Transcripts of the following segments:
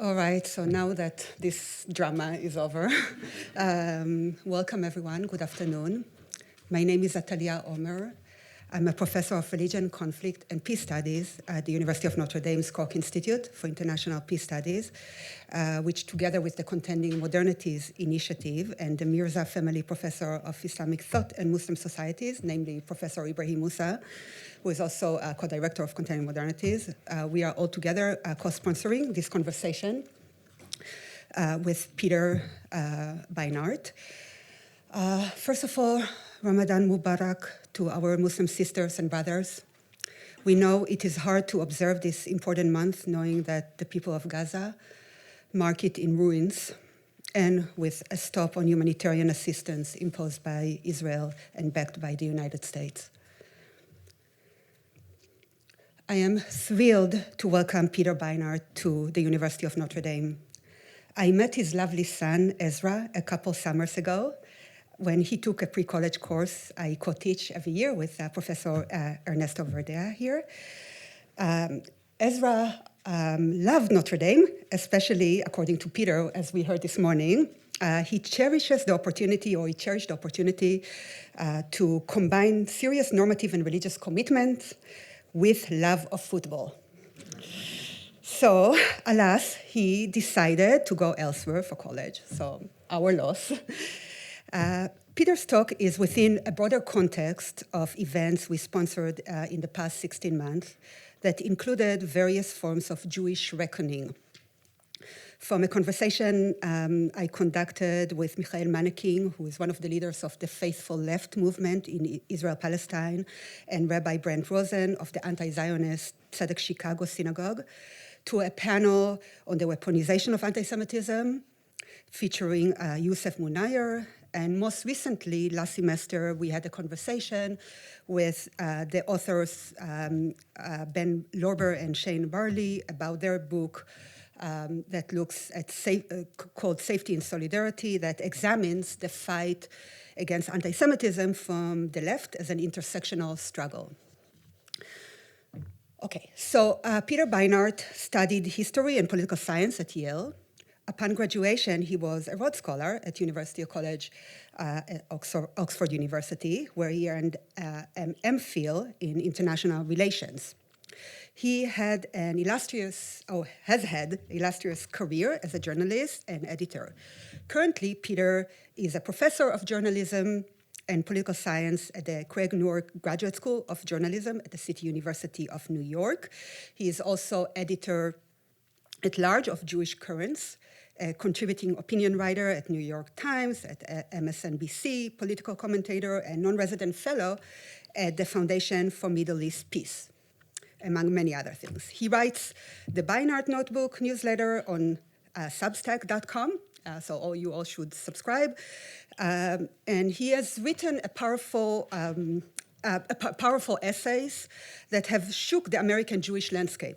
All right, so now that this drama is over, welcome everyone, good afternoon. My name is Atalia Omer. I'm a professor of religion, conflict, and peace studies at the University of Notre Dame's Koch Institute for International Peace Studies, which together with the Contending Modernities Initiative and the Mirza Family Professor of Islamic Thought and Muslim Societies, namely Professor Ibrahim Musa, who is also a co-director of Contending Modernities, we are all together co-sponsoring this conversation with Peter Beinart. First of all, Ramadan Mubarak to our Muslim sisters and brothers. We know it is hard to observe this important month knowing that the people of Gaza mark it in ruins and with a stop on humanitarian assistance imposed by Israel and backed by the United States. I am thrilled to welcome Peter Beinart to the University of Notre Dame. I met his lovely son, Ezra, a couple summers ago when he took a pre-college course I co-teach every year with Professor Ernesto Verdea here. Ezra loved Notre Dame, especially according to Peter, as we heard this morning. He cherished the opportunity to combine serious normative and religious commitment with love of football. So, alas, he decided to go elsewhere for college, so our loss. Peter's talk is within a broader context of events we sponsored in the past 16 months that included various forms of Jewish reckoning. From a conversation I conducted with Michael Maneking, who is one of the leaders of the Faithful Left movement in Israel-Palestine, and Rabbi Brent Rosen of the anti-Zionist Tzedek Chicago Synagogue, to a panel on the weaponization of anti-Semitism, featuring Youssef Munayer. And most recently, last semester, we had a conversation with the authors Ben Lorber and Shane Barley about their book that looks at called Safety and Solidarity, that examines the fight against anti-Semitism from the left as an intersectional struggle. Okay, so Peter Beinart studied history and political science at Yale. Upon graduation, he was a Rhodes Scholar at University College at Oxford University, where he earned an MPhil in international relations. He had has had illustrious career as a journalist and editor. Currently, Peter is a professor of journalism and political science at the Craig Newark Graduate School of Journalism at the City University of New York. He is also editor at large of Jewish Currents, a contributing opinion writer at New York Times, at MSNBC, political commentator, and non-resident fellow at the Foundation for Middle East Peace, among many other things. He writes the Beinart Notebook newsletter on substack.com, so you all should subscribe. And he has written powerful essays that have shook the American Jewish landscape,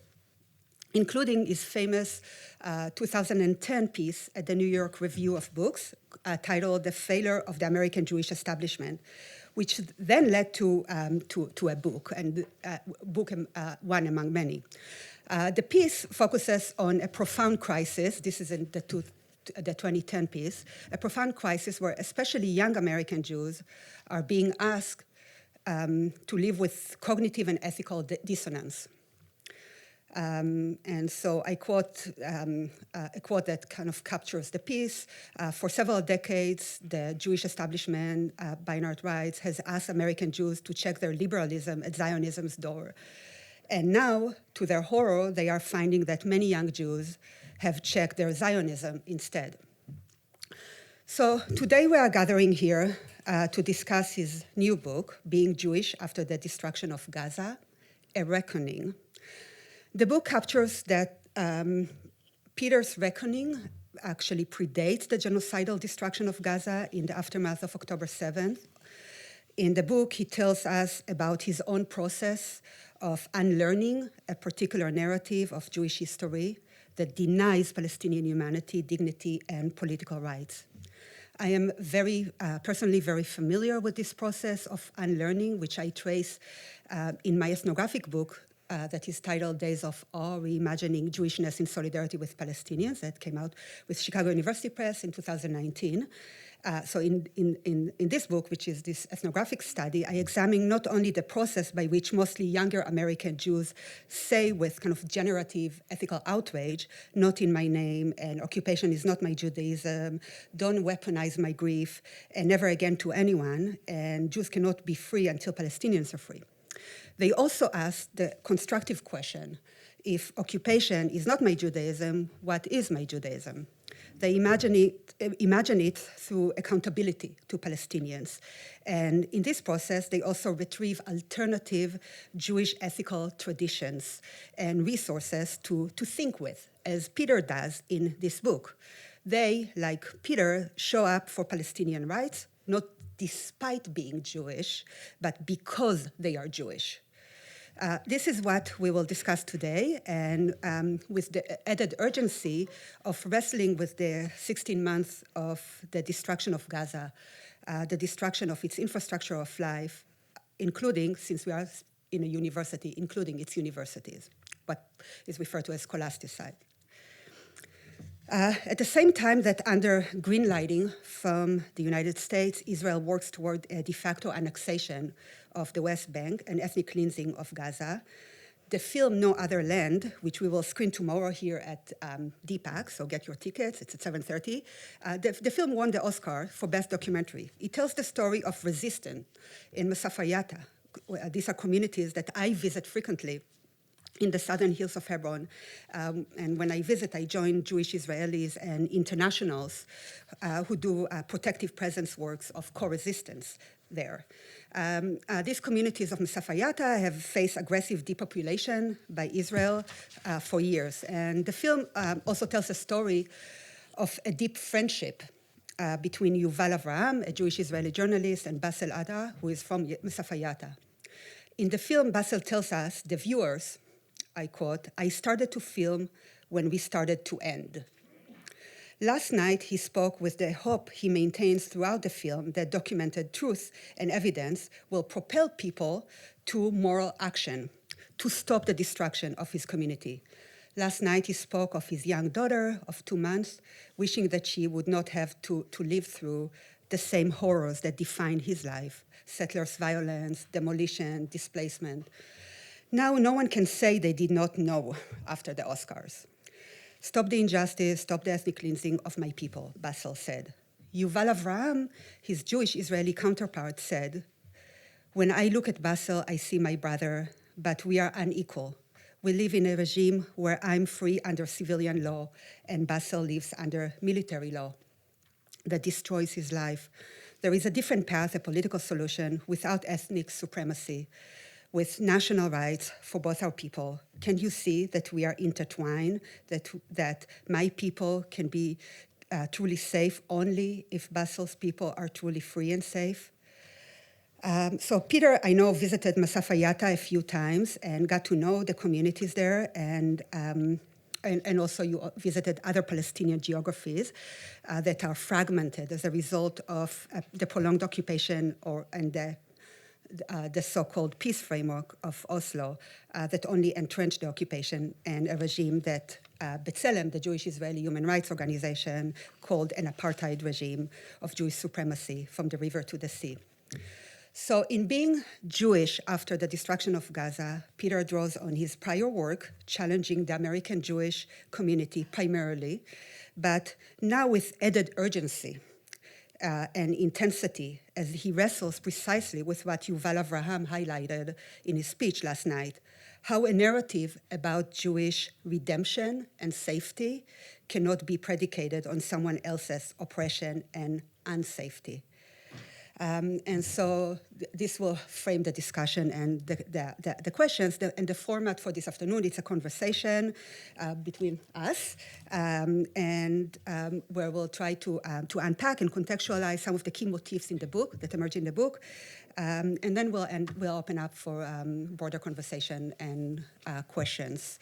including his famous 2010 piece at the New York Review of Books titled The Failure of the American Jewish Establishment, which then led to a book, and book one among many. The piece focuses on a profound crisis. This is in the 2010 piece, a profound crisis where especially young American Jews are being asked to live with cognitive and ethical dissonance. And so I quote a quote that kind of captures the piece. For several decades, the Jewish establishment, Beinart writes, has asked American Jews to check their liberalism at Zionism's door. And now, to their horror, they are finding that many young Jews have checked their Zionism instead. So today we are gathering here to discuss his new book, Being Jewish After the Destruction of Gaza, A Reckoning. The book captures that Peter's reckoning actually predates the genocidal destruction of Gaza in the aftermath of October 7th. In the book, he tells us about his own process of unlearning a particular narrative of Jewish history that denies Palestinian humanity, dignity, and political rights. I am personally very familiar with this process of unlearning, which I trace in my ethnographic book that is titled Days of Awe, Reimagining Jewishness in Solidarity with Palestinians, that came out with Chicago University Press in 2019. So in this book, which is this ethnographic study, I examine not only the process by which mostly younger American Jews say with kind of generative ethical outrage, not in my name, and occupation is not my Judaism, don't weaponize my grief, and never again to anyone, and Jews cannot be free until Palestinians are free. They also ask the constructive question, if occupation is not my Judaism, what is my Judaism? They imagine it through accountability to Palestinians. And in this process, they also retrieve alternative Jewish ethical traditions and resources to think with, as Peter does in this book. They, like Peter, show up for Palestinian rights, not despite being Jewish, but because they are Jewish. This is what we will discuss today, and with the added urgency of wrestling with the 16 months of the destruction of Gaza, the destruction of its infrastructure of life, including, since we are in a university, including its universities, what is referred to as scholasticide. At the same time that under greenlighting from the United States, Israel works toward a de facto annexation of the West Bank and ethnic cleansing of Gaza, the film No Other Land, which we will screen tomorrow here at DPAC, so get your tickets, it's at 7:30. The film won the Oscar for Best Documentary. It tells the story of resistance in Masafayata. These are communities that I visit frequently in the southern hills of Hebron. And when I visit, I join Jewish Israelis and internationals who do protective presence works of co-resistance there. These communities of Masafayata have faced aggressive depopulation by Israel for years. And the film also tells a story of a deep friendship between Yuval Avraham, a Jewish Israeli journalist, and Basel Ada, who is from Masafayata. In the film, Basel tells us, the viewers, I quote, "I started to film when we started to end." Last night, he spoke with the hope he maintains throughout the film that documented truth and evidence will propel people to moral action, to stop the destruction of his community. Last night, he spoke of his young daughter of 2 months, wishing that she would not have to live through the same horrors that defined his life: settlers' violence, demolition, displacement. Now, no one can say they did not know after the Oscars. "Stop the injustice, stop the ethnic cleansing of my people," Basel said. Yuval Avraham, his Jewish Israeli counterpart, said, "When I look at Basel, I see my brother, but we are unequal. We live in a regime where I'm free under civilian law, and Basel lives under military law that destroys his life. There is a different path, a political solution, without ethnic supremacy, with national rights for both our people. Can you see that we are intertwined, that my people can be truly safe only if Basel's people are truly free and safe?" So Peter, I know, visited Masafayata a few times and got to know the communities there, and also you visited other Palestinian geographies that are fragmented as a result of the prolonged occupation and the so-called peace framework of Oslo that only entrenched the occupation, and a regime that B'Tselem, the Jewish Israeli human rights organization, called an apartheid regime of Jewish supremacy from the river to the sea. So in being Jewish after the destruction of Gaza, Peter draws on his prior work, challenging the American Jewish community primarily, but now with added urgency and intensity, as he wrestles precisely with what Yuval Avraham highlighted in his speech last night, how a narrative about Jewish redemption and safety cannot be predicated on someone else's oppression and unsafety. And so this will frame the discussion and the questions. And the format for this afternoon, it's a conversation between us, where we'll try to unpack and contextualize some of the key motifs in the book that emerge in the book. And then we'll open up for broader conversation and questions.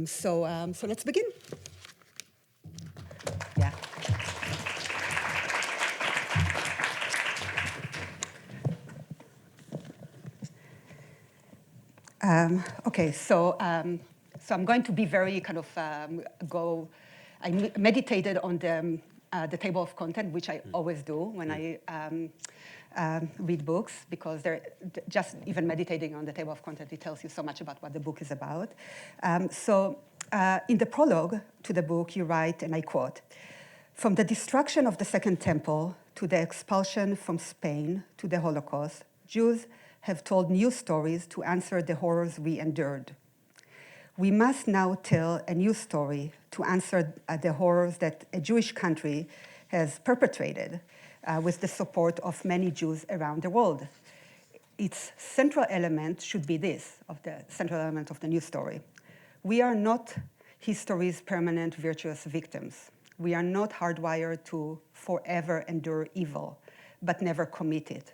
So let's begin. Yeah. Okay, so I'm going to be very kind of I meditated on the table of content, which I always do when I read books, because they're just even meditating on the table of content, it tells you so much about what the book is about. In the prologue to the book, you write, and I quote, "From the destruction of the Second Temple to the expulsion from Spain to the Holocaust, Jews have told new stories to answer the horrors we endured. We must now tell a new story to answer the horrors that a Jewish country has perpetrated with the support of many Jews around the world. Its central element should be this, of the central element of the new story. We are not history's permanent virtuous victims. We are not hardwired to forever endure evil, but never commit it.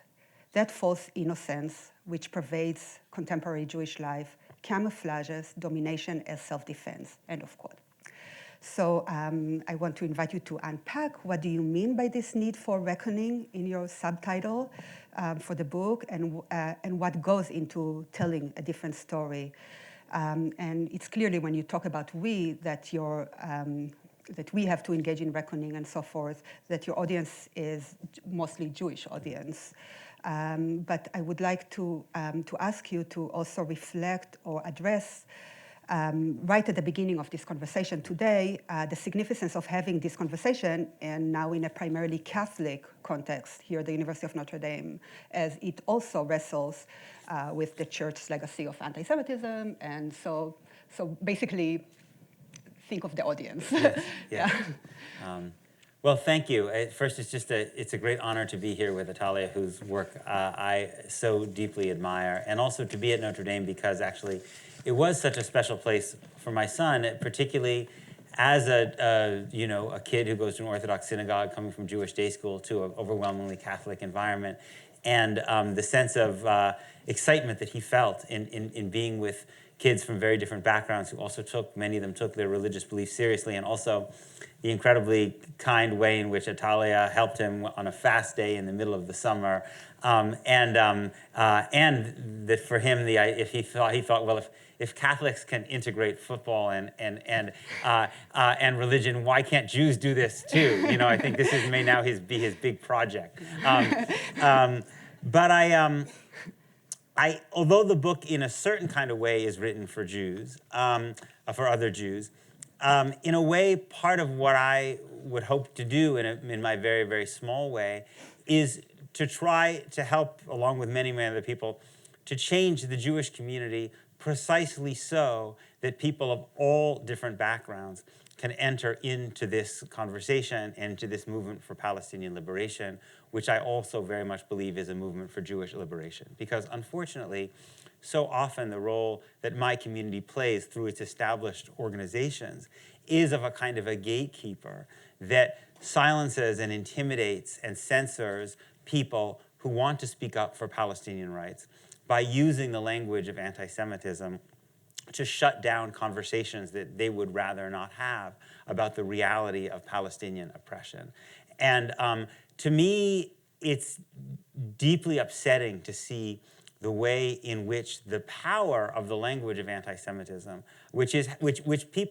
That false innocence, which pervades contemporary Jewish life, camouflages domination as self-defense," end of quote. So I want to invite you to unpack what do you mean by this need for reckoning in your subtitle for the book, and what goes into telling a different story. And it's clearly when you talk about we that that we have to engage in reckoning and so forth, that your audience is mostly Jewish audience. But I would like to ask you to also reflect or address right at the beginning of this conversation today, the significance of having this conversation, and now in a primarily Catholic context here at the University of Notre Dame, as it also wrestles with the church's legacy of anti-Semitism. And so basically, think of the audience. Yes, yeah. Well, thank you. First, it's a great honor to be here with Atalia, whose work I so deeply admire, and also to be at Notre Dame because actually it was such a special place for my son, particularly as a kid who goes to an Orthodox synagogue coming from Jewish day school to an overwhelmingly Catholic environment, and the sense of excitement that he felt in being with kids from very different backgrounds who also many of them took their religious beliefs seriously, and also the incredibly kind way in which Atalia helped him on a fast day in the middle of the summer, and that for him, he thought, well, if Catholics can integrate football and religion, why can't Jews do this too? I think this may now be his big project. But although the book in a certain kind of way is written for Jews, for other Jews, in a way, part of what I would hope to do in my very, very small way is to try to help, along with many, many other people, to change the Jewish community precisely so that people of all different backgrounds can enter into this conversation and to this movement for Palestinian liberation, which I also very much believe is a movement for Jewish liberation. Because unfortunately, so often the role that my community plays through its established organizations is of a kind of a gatekeeper that silences and intimidates and censors people who want to speak up for Palestinian rights by using the language of anti-Semitism to shut down conversations that they would rather not have about the reality of Palestinian oppression. And to me, it's deeply upsetting to see the way in which the power of the language of anti-Semitism, which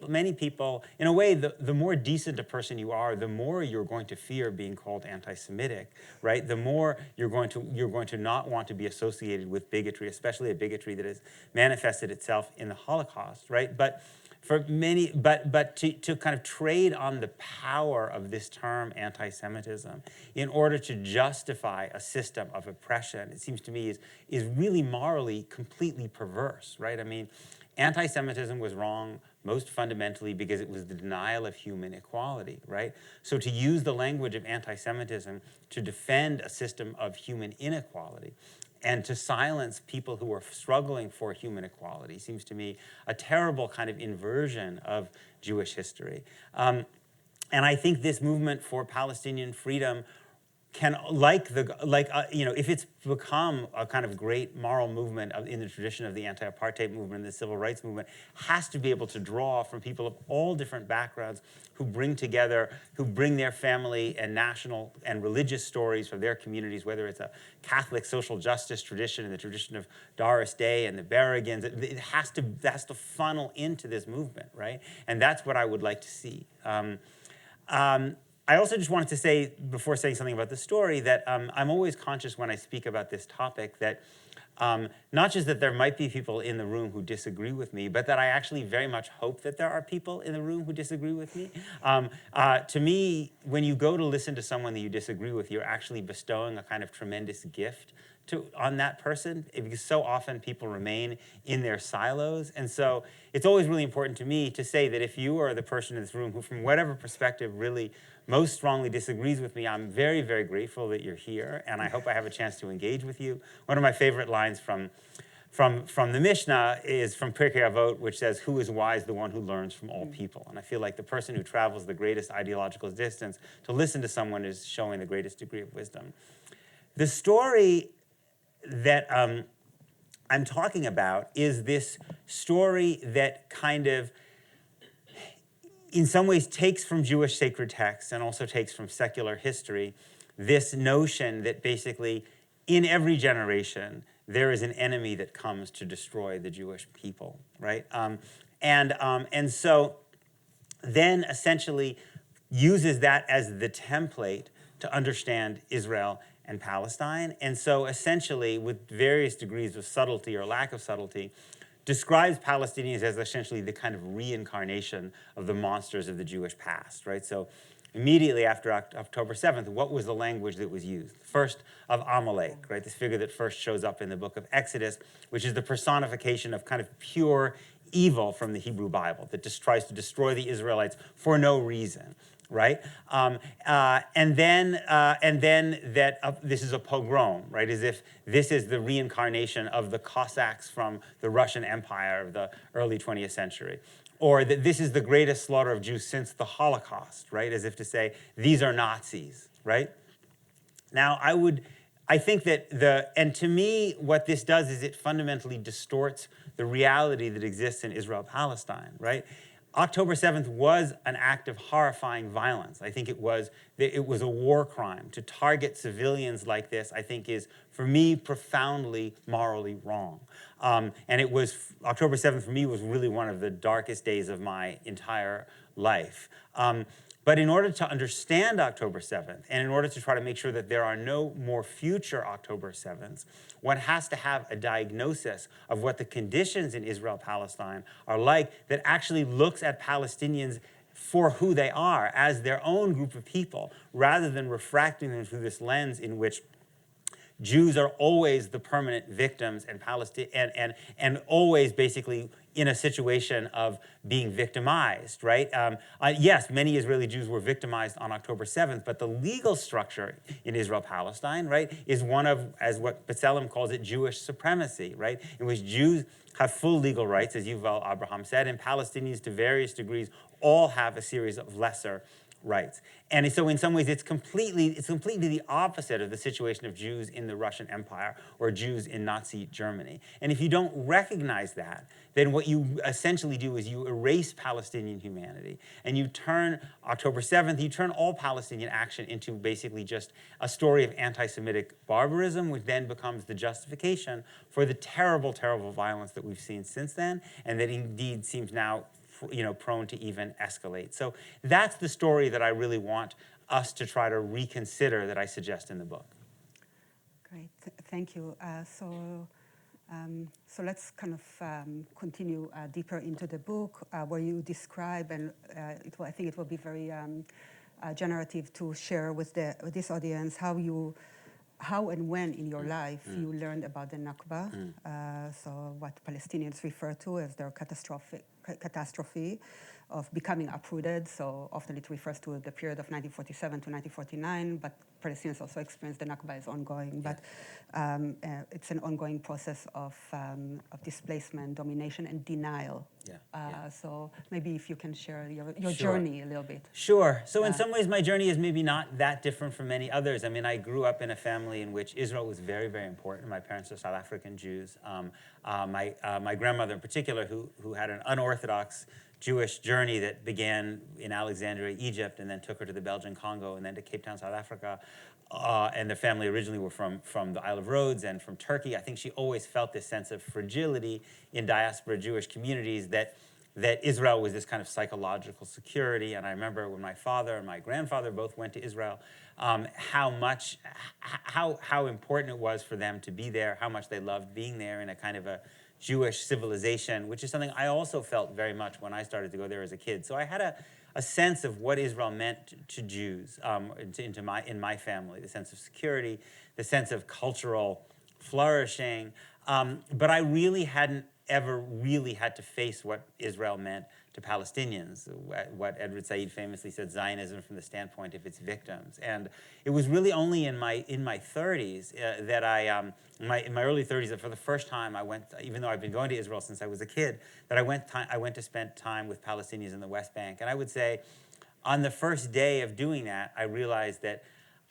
many people, in a way, the more decent a person you are, the more you're going to fear being called anti-Semitic, right? The more you're going to not want to be associated with bigotry, especially a bigotry that has manifested itself in the Holocaust, right? But for many, to kind of trade on the power of this term anti-Semitism in order to justify a system of oppression, it seems to me is really morally completely perverse, right? I mean, anti-Semitism was wrong most fundamentally because it was the denial of human equality, right? So to use the language of anti-Semitism to defend a system of human inequality and to silence people who are struggling for human equality seems to me a terrible kind of inversion of Jewish history. And I think this movement for Palestinian freedom can, if it's become a kind of great moral movement in the tradition of the anti-apartheid movement, the civil rights movement, has to be able to draw from people of all different backgrounds who bring their family and national and religious stories from their communities, whether it's a Catholic social justice tradition and the tradition of Doris Day and the Berrigans. It has to funnel into this movement, right? And that's what I would like to see. I also just wanted to say, before saying something about the story, that I'm always conscious when I speak about this topic that not just that there might be people in the room who disagree with me, but that I actually very much hope that there are people in the room who disagree with me. To me, when you go to listen to someone that you disagree with, you're actually bestowing a kind of tremendous gift on that person, because so often people remain in their silos. And so it's always really important to me to say that if you are the person in this room who, from whatever perspective, really most strongly disagrees with me, I'm very, very grateful that you're here, and I hope I have a chance to engage with you. One of my favorite lines from the Mishnah is from Pirkei Avot, which says, "Who is wise? The one who learns from all people." And I feel like the person who travels the greatest ideological distance to listen to someone is showing the greatest degree of wisdom. The story that I'm talking about is this story that kind of, in some ways, takes from Jewish sacred texts and also takes from secular history this notion that basically in every generation there is an enemy that comes to destroy the Jewish people, right? And so then essentially uses that as the template to understand Israel and Palestine. And so essentially, with various degrees of subtlety or lack of subtlety, describes Palestinians as essentially the kind of reincarnation of the monsters of the Jewish past, right? So immediately after October 7th, what was the language that was used? First, of Amalek, right? This figure that first shows up in the book of Exodus, which is the personification of kind of pure evil from the Hebrew Bible that just tries to destroy the Israelites for no reason, right? And then that this is a pogrom, right? As if this is the reincarnation of the Cossacks from the Russian Empire of the early 20th century. Or that this is the greatest slaughter of Jews since the Holocaust, right? As if to say, these are Nazis, right? Now, I think that and to me, what this does is it fundamentally distorts the reality that exists in Israel-Palestine, right? October 7th was an act of horrifying violence. I think it was a war crime. To target civilians like this, I think, is, for me, profoundly morally wrong. And October 7th for me was really one of the darkest days of my entire life. But in order to understand October 7th, and in order to try to make sure that there are no more future October 7ths, one has to have a diagnosis of what the conditions in Israel-Palestine are like that actually looks at Palestinians for who they are, as their own group of people, rather than refracting them through this lens in which Jews are always the permanent victims and always basically in a situation of being victimized, right? Yes, many Israeli Jews were victimized on October 7th, but the legal structure in Israel-Palestine, right, is one of, as what B'Tselem calls it, Jewish supremacy, right, in which Jews have full legal rights, as Yuval Abraham said, and Palestinians, to various degrees, all have a series of lesser rights. And so in some ways it's completely the opposite of the situation of Jews in the Russian Empire or Jews in Nazi Germany. And if you don't recognize that, then what you essentially do is you erase Palestinian humanity, and you turn October 7th, you turn all Palestinian action into basically just a story of anti-Semitic barbarism, which then becomes the justification for the terrible, terrible violence that we've seen since then, and that indeed seems now prone to even escalate. So that's the story that I really want us to try to reconsider, that I suggest in the book. Great, thank you. So let's kind of continue deeper into the book where you describe, and I think it will be very generative to share with this audience how and when in your life you learned about the Nakba, so what Palestinians refer to as their catastrophe of becoming uprooted. So often it refers to the period of 1947 to 1949, but Palestinians also experience the Nakba is ongoing. But it's an ongoing process of displacement, domination, and denial. So maybe if you can share your journey a little bit. Sure. So in some ways, my journey is maybe not that different from many others. I mean, I grew up in a family in which Israel was very, very important. My parents are South African Jews. My grandmother in particular, who had an unorthodox Jewish journey that began in Alexandria, Egypt, and then took her to the Belgian Congo, and then to Cape Town, South Africa. And the family originally were from the Isle of Rhodes and from Turkey. I think she always felt this sense of fragility in diaspora Jewish communities that Israel was this kind of psychological security. And I remember when my father and my grandfather both went to Israel, how important it was for them to be there, how much they loved being there in a kind of a Jewish civilization, which is something I also felt very much when I started to go there as a kid. So I had a sense of what Israel meant to Jews in my family, the sense of security, the sense of cultural flourishing. But I really hadn't ever really had to face what Israel meant to Palestinians, what Edward Said famously said, Zionism from the standpoint of its victims. And it was really only in my 30s that in my early 30s, that for the first time I went, even though I've been going to Israel since I was a kid, that I went to spend time with Palestinians in the West Bank. And I would say on the first day of doing that, I realized that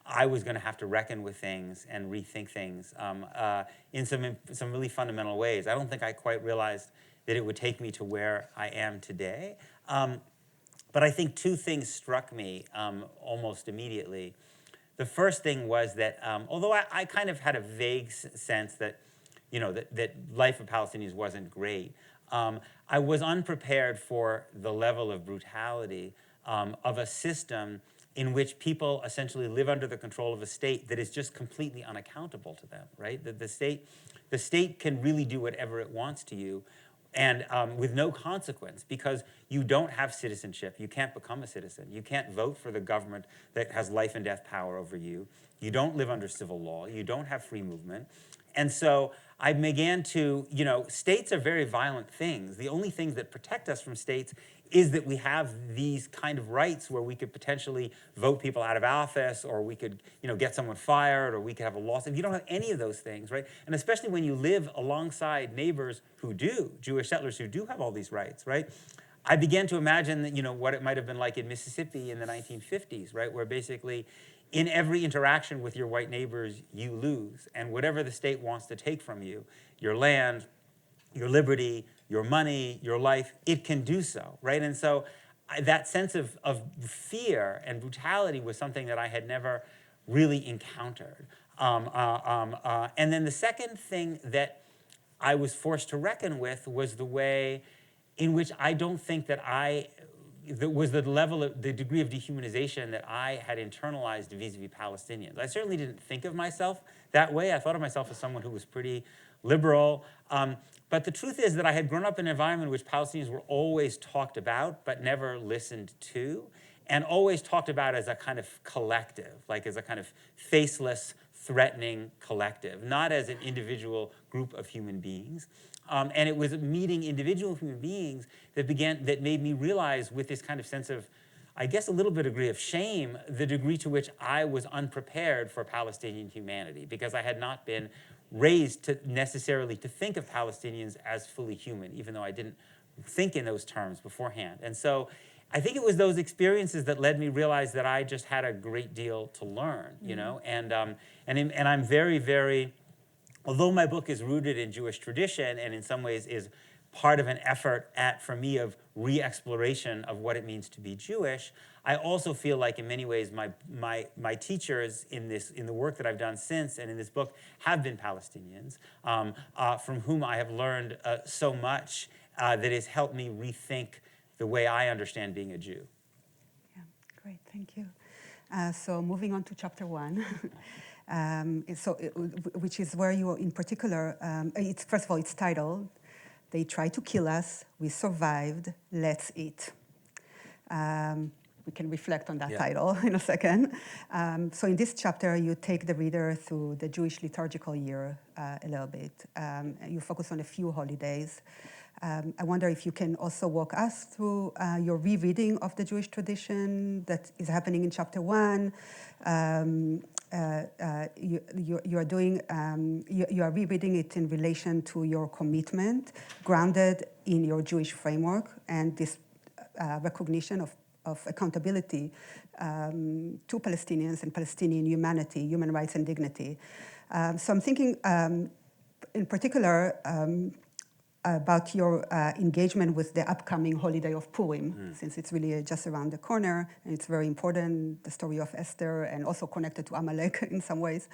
I was going to have to reckon with things and rethink things in some really fundamental ways. I don't think I quite realized that it would take me to where I am today. But I think two things struck me almost immediately. The first thing was that although I kind of had a vague sense that, that life of Palestinians wasn't great, I was unprepared for the level of brutality of a system in which people essentially live under the control of a state that is just completely unaccountable to them, right? The state can really do whatever it wants to you, and with no consequence, because you don't have citizenship. You can't become a citizen. You can't vote for the government that has life and death power over you. You don't live under civil law. You don't have free movement. And so I began to, states are very violent things. The only things that protect us from states is that we have these kind of rights where we could potentially vote people out of office, or we could, get someone fired, or we could have a lawsuit. If you don't have any of those things, right? And especially when you live alongside neighbors who do, Jewish settlers who do have all these rights, right? I began to imagine that, what it might have been like in Mississippi in the 1950s, right? Where basically in every interaction with your white neighbors, you lose. And whatever the state wants to take from you, your land, your liberty, your money, your life, it can do so, right? And so that sense of fear and brutality was something that I had never really encountered. And then the second thing that I was forced to reckon with was the way in which I don't think that was the level of the degree of dehumanization that I had internalized vis-a-vis Palestinians. I certainly didn't think of myself that way. I thought of myself as someone who was pretty liberal. But the truth is that I had grown up in an environment in which Palestinians were always talked about but never listened to, and always talked about as a kind of collective, like as a kind of faceless, threatening collective, not as an individual group of human beings. And it was meeting individual human beings that made me realize, with this kind of sense of, I guess, a little bit degree of shame, the degree to which I was unprepared for Palestinian humanity, because I had not been raised necessarily to think of Palestinians as fully human, even though I didn't think in those terms beforehand. And so I think it was those experiences that led me to realize that I just had a great deal to learn, and I'm very, very, although my book is rooted in Jewish tradition and in some ways is part of an effort for me of re-exploration of what it means to be Jewish, I also feel like in many ways my teachers in the work that I've done since and in this book have been Palestinians, from whom I have learned so much that has helped me rethink the way I understand being a Jew. Yeah, great, thank you. So moving on to chapter 1. Which is where you, in particular, first of all, it's titled, "They Tried to Kill Us, We Survived, Let's Eat." We can reflect on that title in a second. So in this chapter, you take the reader through the Jewish liturgical year a little bit. You focus on a few holidays. I wonder if you can also walk us through your rereading of the Jewish tradition that is happening in chapter 1. You are doing, you are rereading it in relation to your commitment, grounded in your Jewish framework, and this recognition of accountability to Palestinians and Palestinian humanity, human rights and dignity. So I'm thinking in particular about your engagement with the upcoming holiday of Purim, since it's really just around the corner, and it's very important, the story of Esther, and also connected to Amalek in some ways.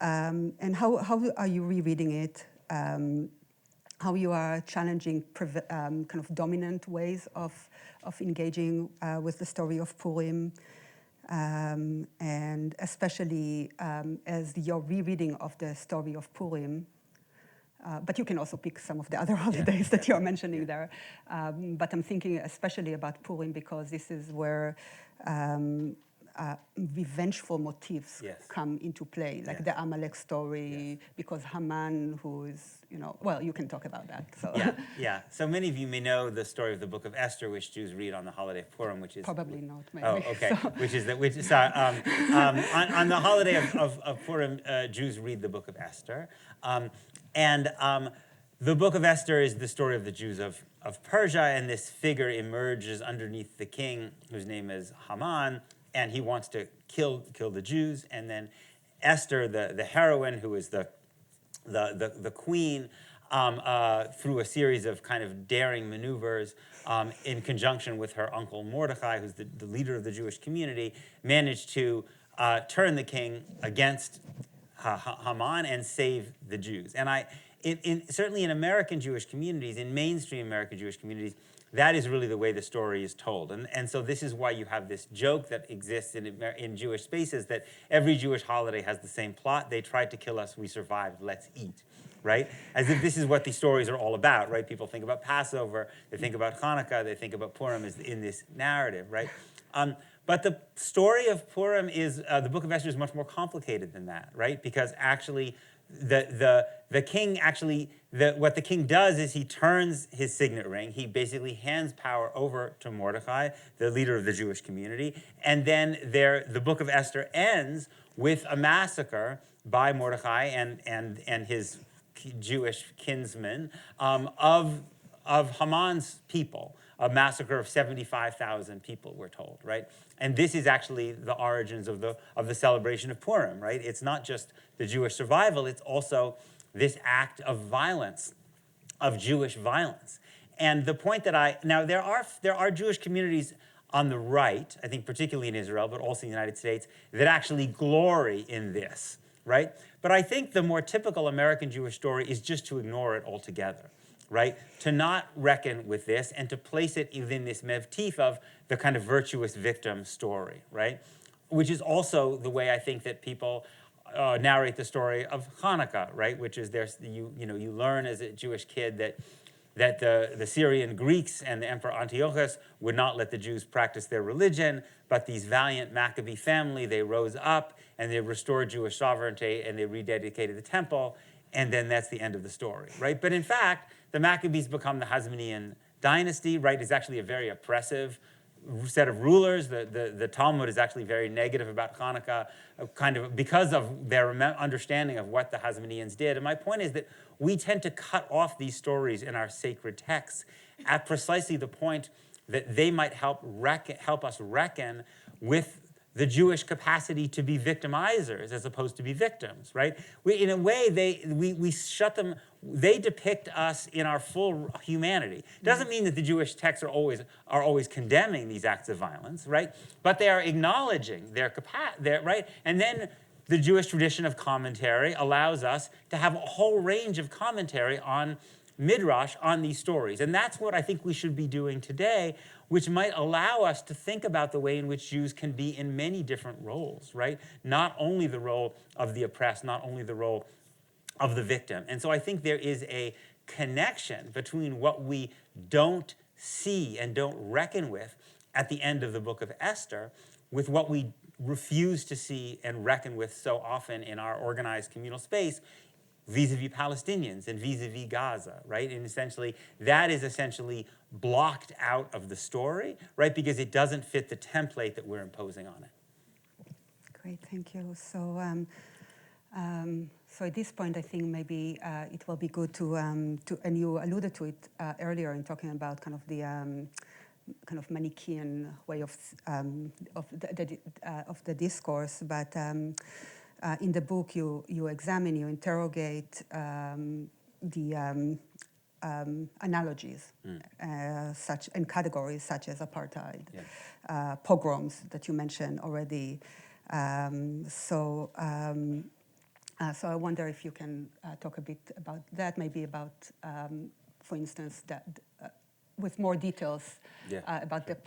And how are you rereading it? How you are challenging kind of dominant ways of engaging with the story of Purim, and especially as your rereading of the story of Purim. But you can also pick some of the other holidays that you're mentioning there. But I'm thinking especially about Purim because this is where revengeful motifs come into play, like the Amalek story, because Haman, who is, well, you can talk about that. So. Yeah. So many of you may know the story of the book of Esther, which Jews read on the holiday of Purim, which is... Probably not, maybe. Oh, okay. So. On the holiday of Purim, Jews read the book of Esther. The book of Esther is the story of the Jews of Persia, and this figure emerges underneath the king, whose name is Haman, and he wants to kill the Jews. And then Esther, the heroine, who is the queen, through a series of kind of daring maneuvers, in conjunction with her uncle Mordecai, who's the leader of the Jewish community, managed to turn the king against Haman and save the Jews. And certainly in American Jewish communities, in mainstream American Jewish communities, that is really the way the story is told. And so this is why you have this joke that exists in Jewish spaces, that every Jewish holiday has the same plot. They tried to kill us, we survived, let's eat. Right? As if this is what these stories are all about, right? People think about Passover, they think about Hanukkah, they think about Purim in this narrative, right? But the story of Purim is, the book of Esther is much more complicated than that, right? Because actually, the king actually, what the king does is he turns his signet ring. He basically hands power over to Mordecai, the leader of the Jewish community. And then the book of Esther ends with a massacre by Mordecai and his Jewish kinsmen of Haman's people. A massacre of 75,000 people, we're told, right? And this is actually the origins of the celebration of Purim, right? It's not just the Jewish survival, it's also this act of violence, of Jewish violence. And the point that now there are Jewish communities on the right, I think particularly in Israel, but also in the United States, that actually glory in this, right? But I think the more typical American Jewish story is just to ignore it altogether. Right? To not reckon with this and to place it within this mevtif of the kind of virtuous victim story, right? Which is also the way I think that people narrate the story of Hanukkah, right? Which is you learn as a Jewish kid that the Syrian Greeks and the Emperor Antiochus would not let the Jews practice their religion, but these valiant Maccabee family, they rose up and they restored Jewish sovereignty and they rededicated the temple, and then that's the end of the story, right? But in fact, the Maccabees become the Hasmonean dynasty, right? It's actually a very oppressive set of rulers. The Talmud is actually very negative about Hanukkah, kind of because of their understanding of what the Hasmoneans did. And my point is that we tend to cut off these stories in our sacred texts at precisely the point that they might help us reckon with the Jewish capacity to be victimizers as opposed to be victims, right? In a way, we shut them, they depict us in our full humanity. Doesn't mean that the Jewish texts are always condemning these acts of violence, right? But they are acknowledging their capacity, right? And then the Jewish tradition of commentary allows us to have a whole range of commentary on Midrash on these stories. And that's what I think we should be doing today, which might allow us to think about the way in which Jews can be in many different roles, right? Not only the role of the oppressed, not only the role of the victim. And so I think there is a connection between what we don't see and don't reckon with at the end of the book of Esther with what we refuse to see and reckon with so often in our organized communal space vis-a-vis Palestinians and vis-a-vis Gaza, right? And essentially, that is essentially blocked out of the story, right? Because it doesn't fit the template that we're imposing on it. Great, thank you. So at this point, I think maybe it will be good to and you alluded to it earlier in talking about kind of the kind of Manichaean way of the discourse, but in the book you examine, you interrogate the analogies such and categories such as apartheid, pogroms that you mentioned already. So I wonder if you can talk a bit about that, maybe about, for instance, that with more details about the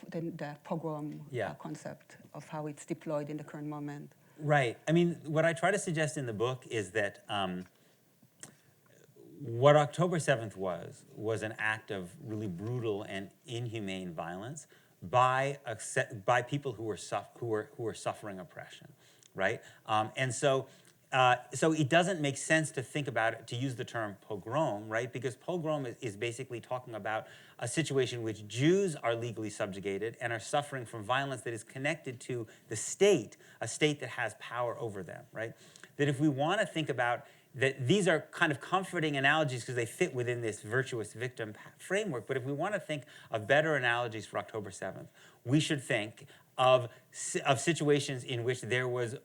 pogrom concept of how it's deployed in the current moment. Right. I mean, what I try to suggest in the book is that what October 7th was an act of really brutal and inhumane violence by people who were suffering oppression, right? And so it doesn't make sense to think about it, to use the term pogrom, right? Because pogrom is basically talking about a situation in which Jews are legally subjugated and are suffering from violence that is connected to the state, a state that has power over them, right? That if we want to think about that, these are kind of comforting analogies because they fit within this virtuous victim framework, but if we want to think of better analogies for October 7th, we should think of situations in which there was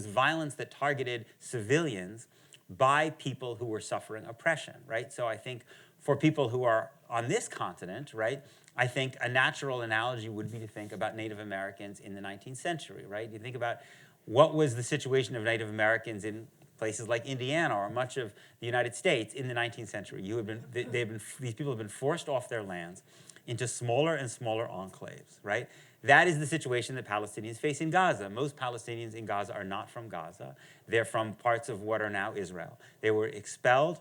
violence that targeted civilians by people who were suffering oppression, right? So I think for people who are on this continent, right, I think a natural analogy would be to think about Native Americans in the 19th century, right? You think about what was the situation of Native Americans in places like Indiana or much of the United States in the 19th century. These people have been forced off their lands into smaller and smaller enclaves, right? That is the situation that Palestinians face in Gaza. Most Palestinians in Gaza are not from Gaza. They're from parts of what are now Israel. They were expelled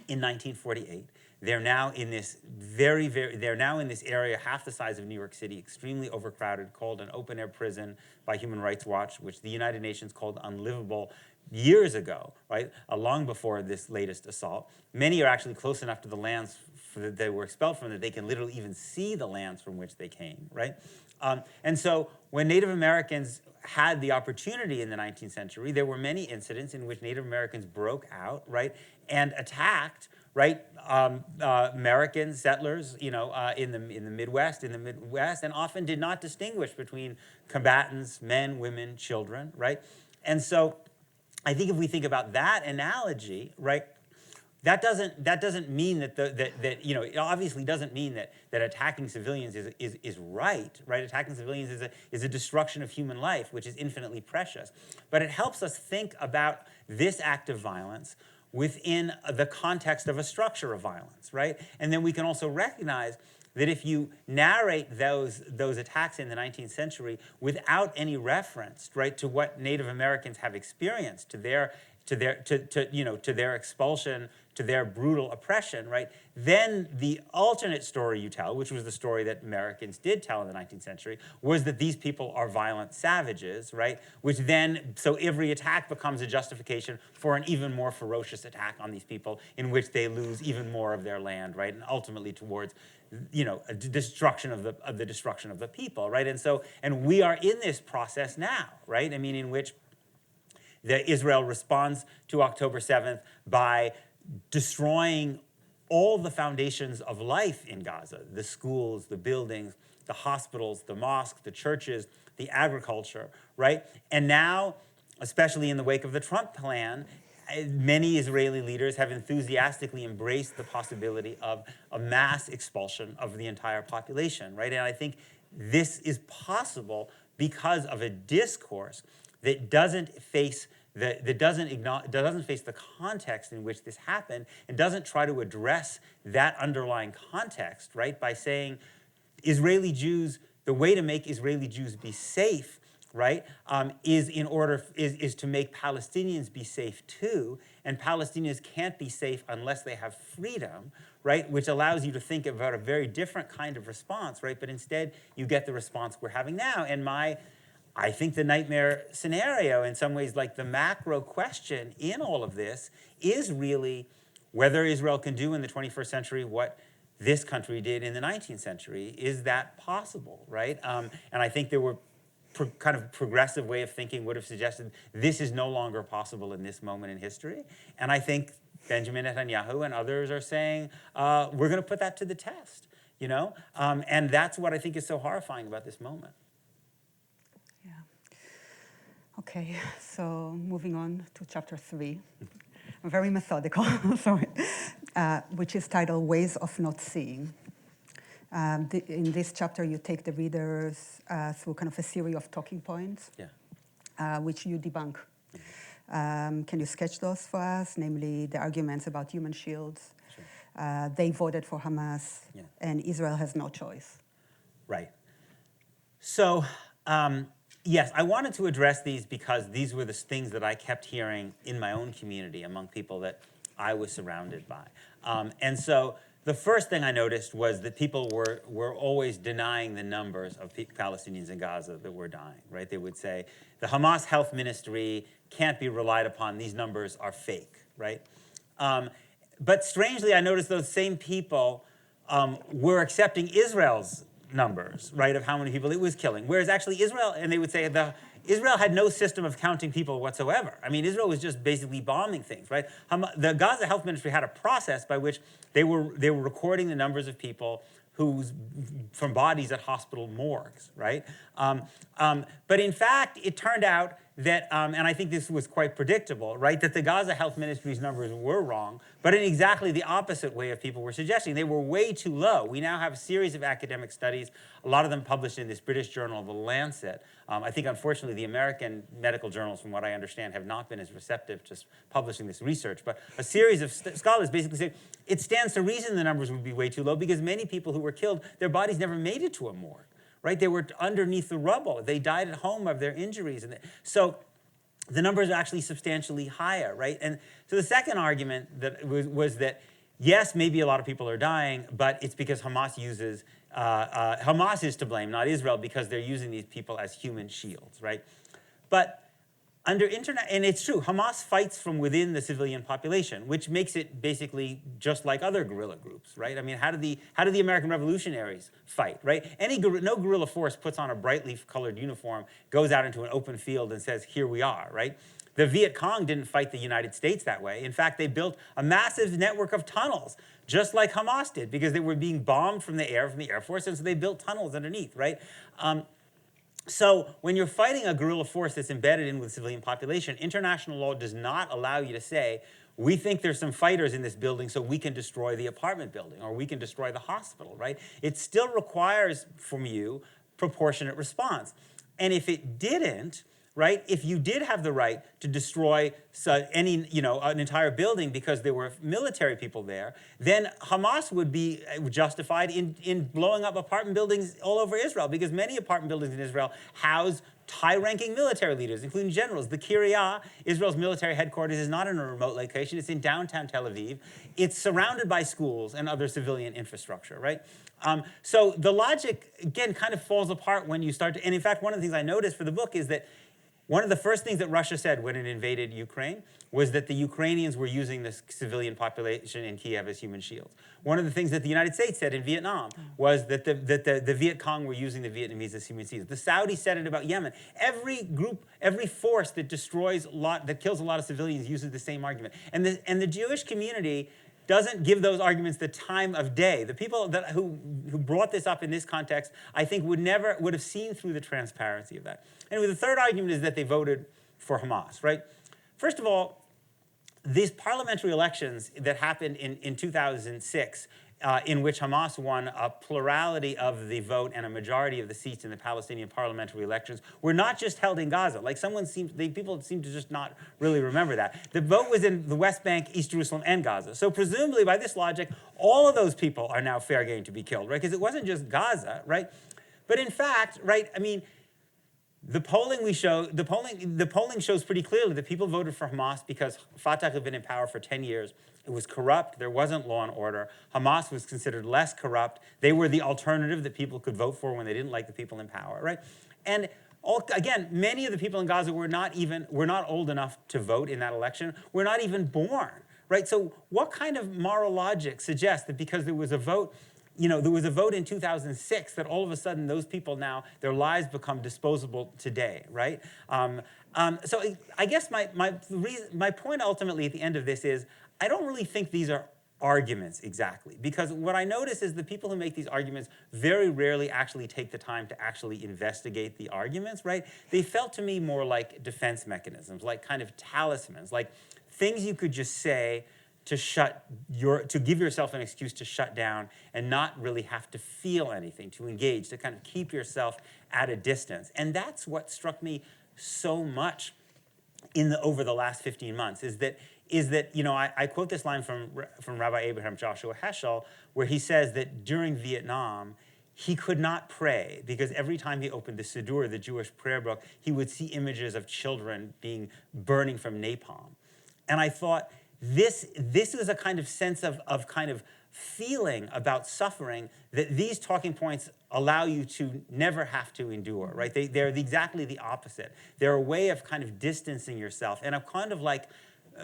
in 1948. They're now in this they're now in this area half the size of New York City, extremely overcrowded, called an open-air prison by Human Rights Watch, which the United Nations called unlivable years ago, right? Long before this latest assault. Many are actually close enough to the lands that they were expelled from that they can literally even see the lands from which they came, right? And so when Native Americans had the opportunity in the 19th century, there were many incidents in which Native Americans broke out, right, and attacked, right, American settlers, you know, in the Midwest, and often did not distinguish between combatants, men, women, children, right? And so I think if we think about that analogy, right, that doesn't mean that you know, it obviously doesn't mean that attacking civilians is right? Attacking civilians is a destruction of human life, which is infinitely precious. But it helps us think about this act of violence within the context of a structure of violence, right? And then we can also recognize that if you narrate those attacks in the 19th century without any reference, right, to what Native Americans have experienced, to their expulsion, to their brutal oppression, right, then the alternate story you tell, which was the story that Americans did tell in the 19th century, was that these people are violent savages, right, which then, so every attack becomes a justification for an even more ferocious attack on these people in which they lose even more of their land, right, and ultimately towards, you know, a destruction of the destruction of the people, right, and we are in this process now, right, I mean, in which Israel responds to October 7th by destroying all the foundations of life in Gaza, the schools, the buildings, the hospitals, the mosques, the churches, the agriculture, right? And now, especially in the wake of the Trump plan, many Israeli leaders have enthusiastically embraced the possibility of a mass expulsion of the entire population, right? And I think this is possible because of a discourse that doesn't face the context in which this happened, and doesn't try to address that underlying context, right? By saying Israeli Jews, the way to make Israeli Jews be safe, right, is to make Palestinians be safe too, and Palestinians can't be safe unless they have freedom, right, which allows you to think about a very different kind of response, right, but instead you get the response we're having now. And my I think the nightmare scenario, in some ways, like the macro question in all of this, is really whether Israel can do in the 21st century what this country did in the 19th century. Is that possible, right? And I think there were kind of progressive way of thinking would have suggested this is no longer possible in this moment in history. And I think Benjamin Netanyahu and others are saying, we're going to put that to the test, you know? And that's what I think is so horrifying about this moment. Yeah. Okay, so moving on to chapter 3. I'm very methodical, sorry, which is titled Ways of Not Seeing. In this chapter, you take the readers through kind of a series of talking points, which you debunk. Can you sketch those for us? Namely, the arguments about human shields. Sure. They voted for Hamas, and Israel has no choice. Right. So, yes, I wanted to address these because these were the things that I kept hearing in my own community among people that I was surrounded by. And so the first thing I noticed was that people were always denying the numbers of Palestinians in Gaza that were dying, right? They would say, the Hamas health ministry can't be relied upon. These numbers are fake, right? But strangely, I noticed those same people were accepting Israel's numbers, right, of how many people it was killing. Whereas actually Israel, and they would say Israel had no system of counting people whatsoever. I mean, Israel was just basically bombing things, right? The Gaza Health Ministry had a process by which they were recording the numbers of people from bodies at hospital morgues, right? But in fact, it turned out that, and I think this was quite predictable, right, that the Gaza Health Ministry's numbers were wrong, but in exactly the opposite way of people were suggesting. They were way too low. We now have a series of academic studies, a lot of them published in this British journal, The Lancet. I think, unfortunately, the American medical journals, from what I understand, have not been as receptive to publishing this research. But a series of scholars basically say it stands to reason the numbers would be way too low because many people who were killed, their bodies never made it to a morgue. Right? They were underneath the rubble. They died at home of their injuries. And so the numbers are actually substantially higher, right? And so the second argument that was that, yes, maybe a lot of people are dying, but it's because Hamas is to blame, not Israel, because they're using these people as human shields, right? But and it's true, Hamas fights from within the civilian population, which makes it basically just like other guerrilla groups, right? I mean, how do the American revolutionaries fight, right? No guerrilla force puts on a brightly colored uniform, goes out into an open field and says, here we are, right? The Viet Cong didn't fight the United States that way. In fact, they built a massive network of tunnels, just like Hamas did, because they were being bombed from the Air Force, and so they built tunnels underneath, right? So when you're fighting a guerrilla force that's embedded in with the civilian population, international law does not allow you to say, we think there's some fighters in this building so we can destroy the apartment building or we can destroy the hospital, right? It still requires from you proportionate response. And if it didn't, right, if you did have the right to destroy an entire building because there were military people there, then Hamas would be justified in blowing up apartment buildings all over Israel, because many apartment buildings in Israel house high-ranking military leaders, including generals. The Kiryat, Israel's military headquarters, is not in a remote location. It's in downtown Tel Aviv. It's surrounded by schools and other civilian infrastructure, right? So the logic, again, kind of falls apart when you start to, and in fact, one of the things I noticed for the book is that one of the first things that Russia said when it invaded Ukraine was that the Ukrainians were using the civilian population in Kiev as human shields. One of the things that the United States said in Vietnam was that the Viet Cong were using the Vietnamese as human shields. The Saudis said it about Yemen. Every group, every force that kills a lot of civilians uses the same argument. And the Jewish community doesn't give those arguments the time of day. The people who brought this up in this context, I think, would have seen through the transparency of that. Anyway, the third argument is that they voted for Hamas, right? First of all, these parliamentary elections that happened in 2006, in which Hamas won a plurality of the vote and a majority of the seats in the Palestinian parliamentary elections, were not just held in Gaza. Like people seem to just not really remember that. The vote was in the West Bank, East Jerusalem, and Gaza. So presumably, by this logic, all of those people are now fair game to be killed, right? Because it wasn't just Gaza, right? But in fact, right, I mean, the polling shows pretty clearly that people voted for Hamas because Fatah had been in power for 10 years. It was corrupt. There wasn't law and order. Hamas was considered less corrupt. They were the alternative that people could vote for when they didn't like the people in power, right? And Again, many of the people in Gaza were not old enough to vote in that election, were not even born, right? So what kind of moral logic suggests that because there was a vote, there was a vote in 2006 that all of a sudden those people now, their lives become disposable today, right? So I guess my point ultimately at the end of this is, I don't really think these are arguments exactly, because what I notice is the people who make these arguments very rarely actually take the time to actually investigate the arguments, right? They felt to me more like defense mechanisms, like kind of talismans, like things you could just say to give yourself an excuse to shut down and not really have to feel anything, to engage, to kind of keep yourself at a distance. And that's what struck me so much over the last 15 months is that I quote this line from Rabbi Abraham Joshua Heschel, where he says that during Vietnam, he could not pray because every time he opened the Siddur, the Jewish prayer book, he would see images of children burning from napalm. And I thought, this is a kind of sense of kind of feeling about suffering that these talking points allow you to never have to endure, right? They're exactly the opposite. They're a way of kind of distancing yourself and of kind of like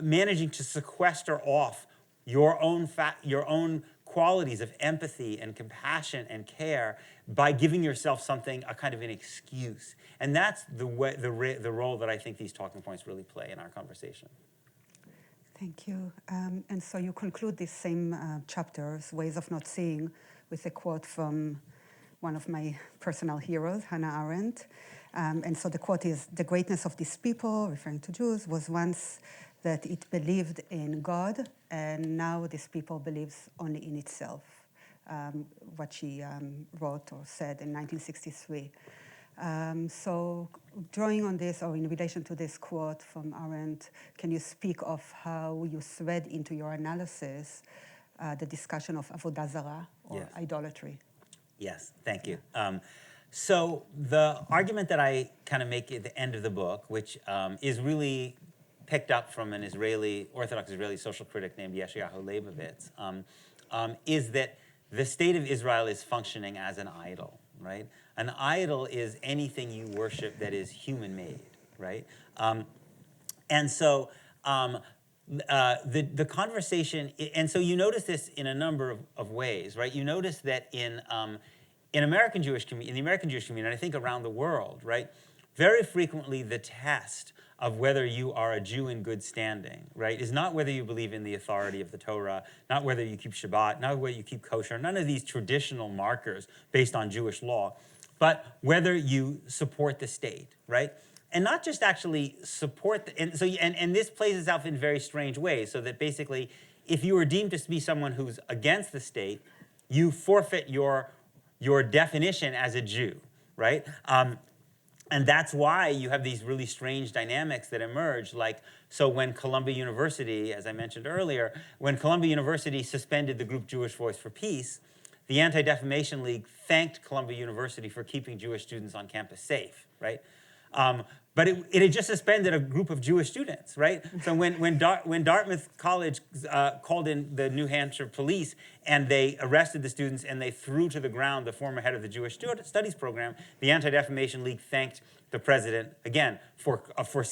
managing to sequester off your own qualities of empathy and compassion and care by giving yourself a kind of an excuse. And that's the role that I think these talking points really play in our conversation. Thank you. And so you conclude these same chapters, Ways of Not Seeing, with a quote from one of my personal heroes, Hannah Arendt. And so the quote is, "The greatness of these people," referring to Jews, "was once that it believed in God, and now this people believes only in itself," what she wrote or said in 1963. So drawing on this, or in relation to this quote from Arendt, can you speak of how you thread into your analysis the discussion of avodah zarah, or Yes. idolatry? Yes, thank you. So the argument that I kind of make at the end of the book, which is really picked up from an Orthodox Israeli social critic named Yeshayahu Leibovitz, is that the state of Israel is functioning as an idol, right? An idol is anything you worship that is human-made, right? And so the conversation, and so you notice this in a number of ways, right? You notice that in the American Jewish community, and I think around the world, right? Very frequently the test of whether you are a Jew in good standing, right, is not whether you believe in the authority of the Torah, not whether you keep Shabbat, not whether you keep kosher, none of these traditional markers based on Jewish law, but whether you support the state, right? And not just actually support, and this plays itself in very strange ways, so that basically, if you are deemed to be someone who's against the state, you forfeit your definition as a Jew, right? And that's why you have these really strange dynamics that emerge. So when Columbia University, as I mentioned earlier, when Columbia University suspended the group Jewish Voice for Peace, the Anti-Defamation League thanked Columbia University for keeping Jewish students on campus safe, right? But it had just suspended a group of Jewish students, right? So when Dartmouth College called in the New Hampshire police and they arrested the students and they threw to the ground the former head of the Jewish Studies program, the Anti-Defamation League thanked the president, again, for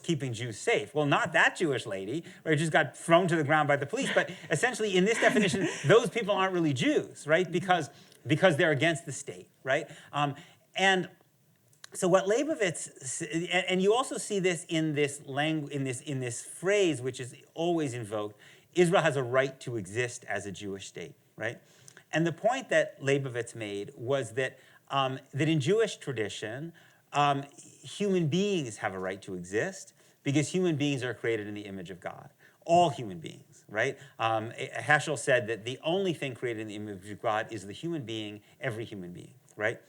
keeping Jews safe. Well, not that Jewish lady, right? Just got thrown to the ground by the police. But essentially, in this definition, those people aren't really Jews, right? Because they're against the state, right? And so what Leibovitz, and you also see this in this in this phrase, which is always invoked, Israel has a right to exist as a Jewish state, right? And the point that Leibovitz made was that that in Jewish tradition, human beings have a right to exist because human beings are created in the image of God. All human beings, right? Heschel said that the only thing created in the image of God is the human being, every human being, right?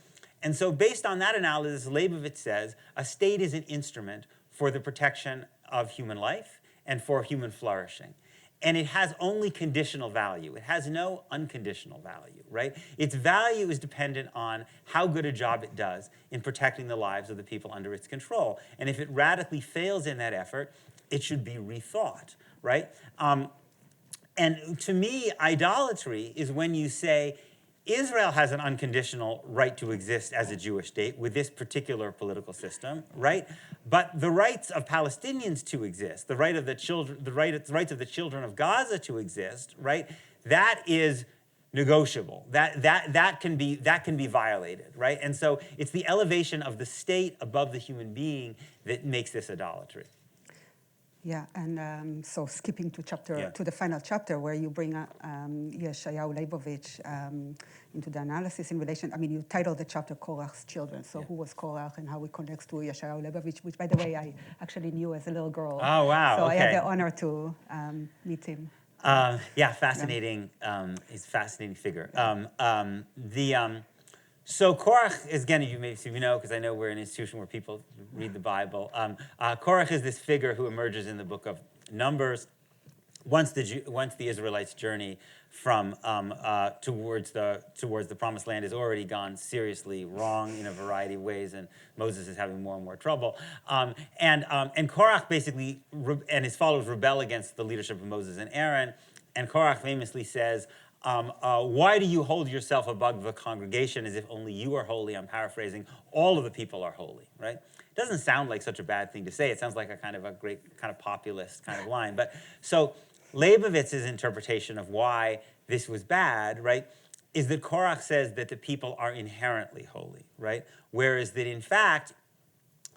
And so based on that analysis, Leibovitz says a state is an instrument for the protection of human life and for human flourishing. And it has only conditional value. It has no unconditional value, right? Its value is dependent on how good a job it does in protecting the lives of the people under its control. And if it radically fails in that effort, it should be rethought, right? And to me, idolatry is when you say, Israel has an unconditional right to exist as a Jewish state with this particular political system, right? But the rights of Palestinians to exist, the rights of the children of Gaza to exist, right? That is negotiable. That can be violated, right? And so it's the elevation of the state above the human being that makes this idolatry. Yeah, and so skipping to the final chapter where you bring Yeshayahu Leibovich into the analysis in relation. I mean, you titled the chapter Korach's Children. So who was Korach and how he connects to Yeshayahu Leibovich, which, by the way, I actually knew as a little girl. Oh, wow. So okay. I had the honor to meet him. Fascinating. He's a fascinating figure. So Korach is, again, you may know, because I know we're an institution where people read the Bible. Korach is this figure who emerges in the book of Numbers once the Israelites' journey from towards the Promised Land has already gone seriously wrong in a variety of ways, and Moses is having more and more trouble. And Korach basically and his followers rebel against the leadership of Moses and Aaron. And Korach famously says, why do you hold yourself above the congregation as if only you are holy? I'm paraphrasing. All of the people are holy, right? It doesn't sound like such a bad thing to say. It sounds like a great kind of populist kind of line. But so Leibovitz's interpretation of why this was bad, right, is that Korach says that the people are inherently holy, right? Whereas that in fact,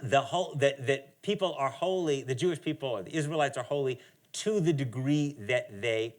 that people are holy, the Jewish people or the Israelites are holy to the degree that they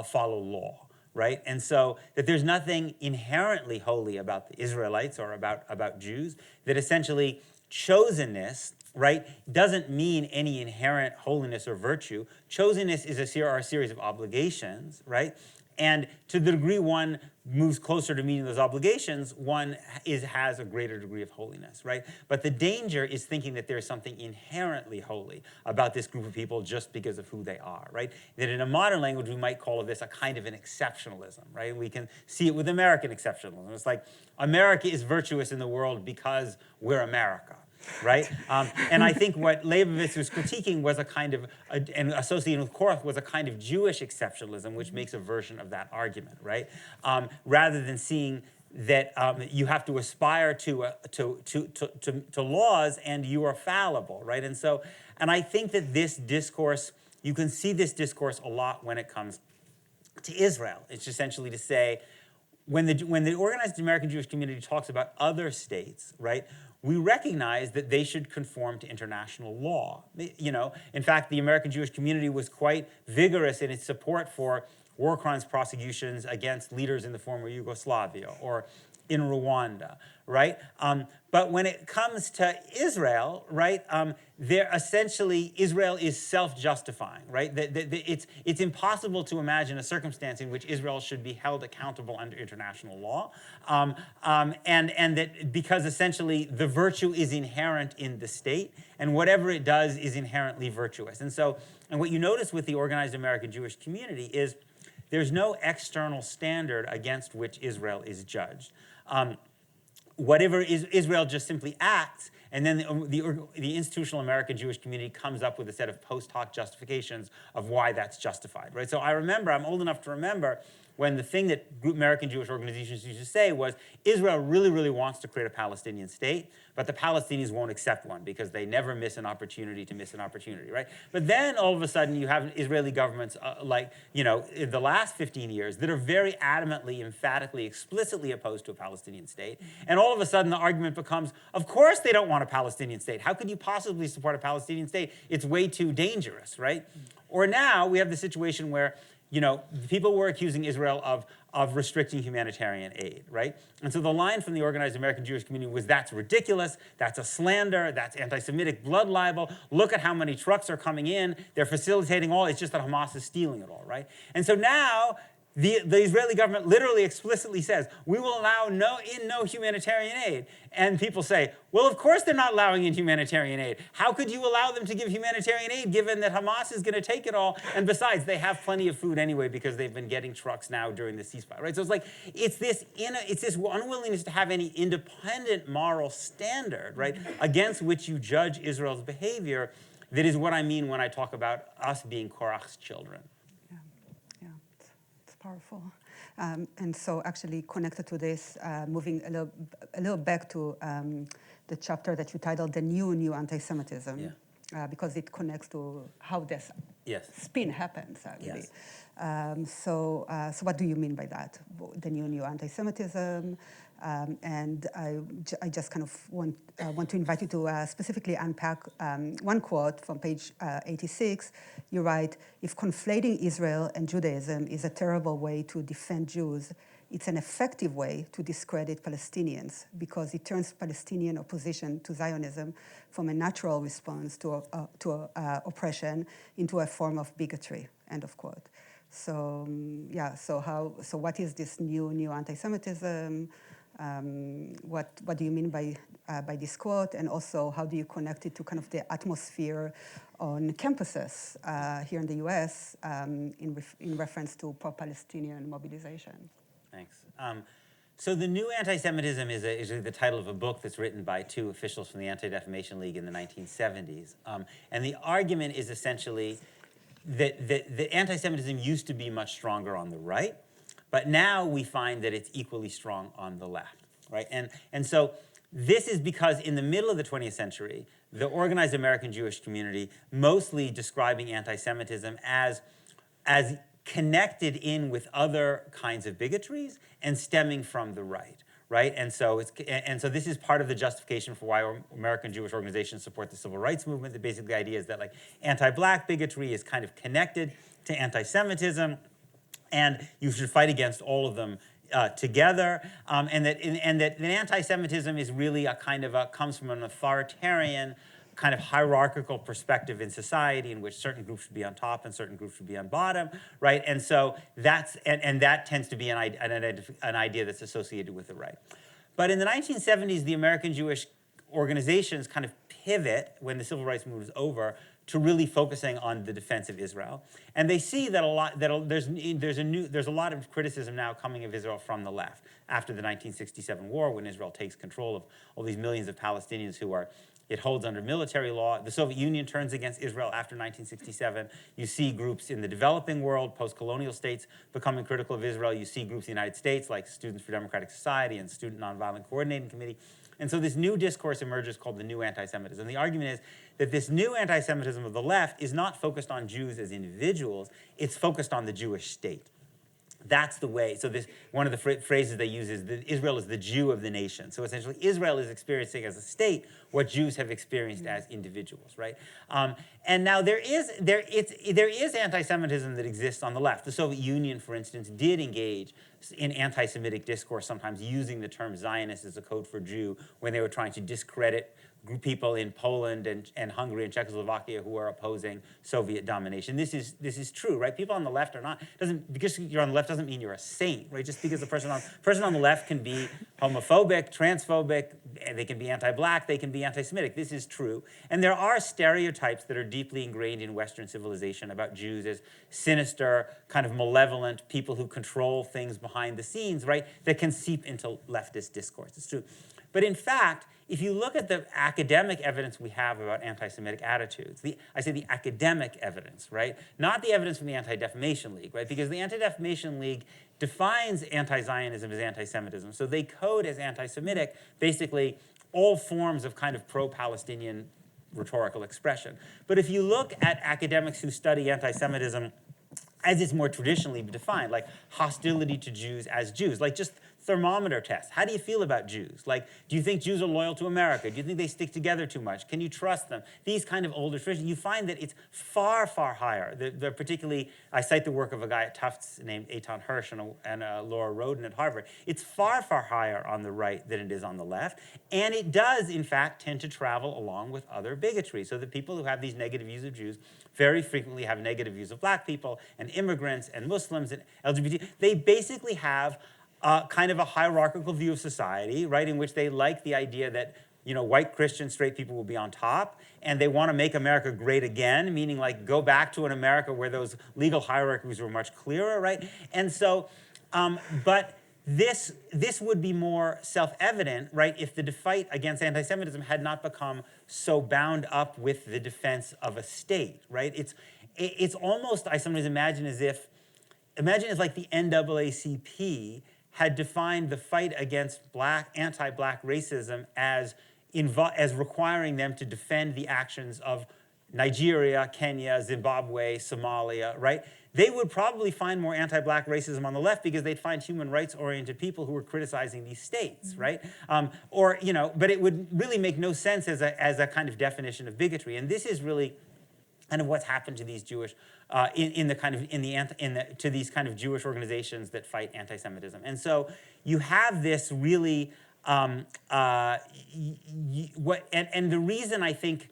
follow law. Right? And so that there's nothing inherently holy about the Israelites or about Jews, that essentially chosenness, right, doesn't mean any inherent holiness or virtue. Chosenness is a series of obligations, right? And to the degree one moves closer to meeting those obligations, one has a greater degree of holiness, right? But the danger is thinking that there's something inherently holy about this group of people just because of who they are, right? That in a modern language, we might call this a kind of an exceptionalism, right? We can see it with American exceptionalism. It's like America is virtuous in the world because we're America. Right? And I think what Leibovitz was critiquing was a kind of, and associated with Korach, was a kind of Jewish exceptionalism, which makes a version of that argument, right? Rather than seeing that you have to aspire to laws and you are fallible, right? And I think that this discourse, you can see this discourse a lot when it comes to Israel. It's essentially to say, when the organized American Jewish community talks about other states, right, we recognize that they should conform to international law. In fact, the American Jewish community was quite vigorous in its support for war crimes prosecutions against leaders in the former Yugoslavia or in Rwanda, right? But when it comes to Israel, right, Israel is self-justifying, right? It's impossible to imagine a circumstance in which Israel should be held accountable under international law, and that because essentially the virtue is inherent in the state, and whatever it does is inherently virtuous. And what you notice with the organized American Jewish community is there's no external standard against which Israel is judged. Whatever Israel just simply acts, and then the institutional American Jewish community comes up with a set of post hoc justifications of why that's justified, right? So I'm old enough to remember when the thing that American Jewish organizations used to say was, Israel really, really wants to create a Palestinian state, but the Palestinians won't accept one because they never miss an opportunity to miss an opportunity, right? But then all of a sudden you have Israeli governments in the last 15 years that are very adamantly, emphatically, explicitly opposed to a Palestinian state. And all of a sudden the argument becomes, of course they don't want a Palestinian state. How could you possibly support a Palestinian state? It's way too dangerous, right? Or now we have the situation where people were accusing Israel of restricting humanitarian aid, right? And so the line from the organized American Jewish community was, that's ridiculous, that's a slander, that's anti-Semitic blood libel, look at how many trucks are coming in, they're facilitating all, it's just that Hamas is stealing it all, right? And so now, the Israeli government literally explicitly says, we will allow no humanitarian aid. And people say, well, of course they're not allowing in humanitarian aid. How could you allow them to give humanitarian aid given that Hamas is going to take it all? And besides, they have plenty of food anyway because they've been getting trucks now during the ceasefire, right? So it's like, it's this unwillingness to have any independent moral standard, right, against which you judge Israel's behavior that is what I mean when I talk about us being Korach's children. Powerful. And so actually connected to this, moving a little back to the chapter that you titled The New Anti-Semitism, because it connects to how this spin happens, actually. So what do you mean by that, the new anti-Semitism? And I just kind of want to invite you to specifically unpack one quote from page 86. You write, "If conflating Israel and Judaism is a terrible way to defend Jews, it's an effective way to discredit Palestinians because it turns Palestinian opposition to Zionism from a natural response to oppression into a form of bigotry," end of quote. So so what is this new anti-Semitism? What do you mean by this quote? And also, how do you connect it to kind of the atmosphere on campuses here in the US in reference to pro-Palestinian mobilization? Thanks. So the new anti-Semitism is the title of a book that's written by two officials from the Anti-Defamation League in the 1970s. And the argument is essentially that the anti-Semitism used to be much stronger on the right, but now we find that it's equally strong on the left, right? And so this is because in the middle of the 20th century, the organized American Jewish community mostly describing anti-Semitism as connected in with other kinds of bigotries and stemming from the right, right? And so this is part of the justification for why American Jewish organizations support the civil rights movement. The basic idea is that like anti-black bigotry is kind of connected to anti-Semitism, and you should fight against all of them together, and that anti-Semitism is really a kind of comes from an authoritarian kind of hierarchical perspective in society in which certain groups should be on top and certain groups should be on bottom, right? And so that tends to be an idea that's associated with the right. But in the 1970s, the American Jewish organizations kind of pivot when the civil rights movement is over to really focusing on the defense of Israel, and they see that there's a lot of criticism now coming of Israel from the left after the 1967 war, when Israel takes control of all these millions of Palestinians who it holds under military law. The Soviet Union turns against Israel after 1967. You see groups in the developing world, post-colonial states, becoming critical of Israel. You see groups in the United States like Students for Democratic Society and Student Nonviolent Coordinating Committee. And so this new discourse emerges called the new anti-Semitism. The argument is that this new anti-Semitism of the left is not focused on Jews as individuals, it's focused on the Jewish state. That's the way. So one of the phrases they use is that Israel is the Jew of the nation. So essentially, Israel is experiencing as a state what Jews have experienced as individuals, right? And now there is anti-Semitism that exists on the left. The Soviet Union, for instance, did engage in anti-Semitic discourse, sometimes using the term Zionist as a code for Jew when they were trying to discredit people in Poland and Hungary and Czechoslovakia who are opposing Soviet domination. This is true, right? People on the left are not, because you're on the left doesn't mean you're a saint, right? Just because the person on the left can be homophobic, transphobic, they can be anti-black, they can be anti-Semitic. This is true. And there are stereotypes that are deeply ingrained in Western civilization about Jews as sinister, kind of malevolent people who control things behind the scenes, right? That can seep into leftist discourse. It's true. But in fact, if you look at the academic evidence we have about anti-Semitic attitudes, I say the academic evidence, right? Not the evidence from the Anti-Defamation League, right? Because the Anti-Defamation League defines anti-Zionism as anti-Semitism. So they code as anti-Semitic basically all forms of kind of pro-Palestinian rhetorical expression. But if you look at academics who study anti-Semitism as it's more traditionally defined, like hostility to Jews as Jews, like just thermometer tests. How do you feel about Jews? Like, do you think Jews are loyal to America? Do you think they stick together too much? Can you trust them? These kind of older traditions, you find that it's far, far higher. They're particularly, I cite the work of a guy at Tufts named Eitan Hirsch and Laura Roden at Harvard. It's far, far higher on the right than it is on the left. And it does, in fact, tend to travel along with other bigotry. So the people who have these negative views of Jews very frequently have negative views of black people and immigrants and Muslims and LGBT. They basically have kind of a hierarchical view of society, right, in which they like the idea that, you know, white Christian straight people will be on top, and they want to make America great again, meaning like go back to an America where those legal hierarchies were much clearer, right? And so, but this would be more self-evident, right, if the fight against anti-Semitism had not become so bound up with the defense of a state, right? It's almost, I sometimes imagine, as if imagine if like the NAACP had defined the fight against anti-black racism as requiring them to defend the actions of Nigeria, Kenya, Zimbabwe, Somalia, right? They would probably find more anti-black racism on the left because they'd find human rights-oriented people who were criticizing these states, right? But it would really make no sense as a kind of definition of bigotry. And this is really kind of what's happened to these Jewish, to these kind of Jewish organizations that fight anti-Semitism. And so you have this really, and the reason I think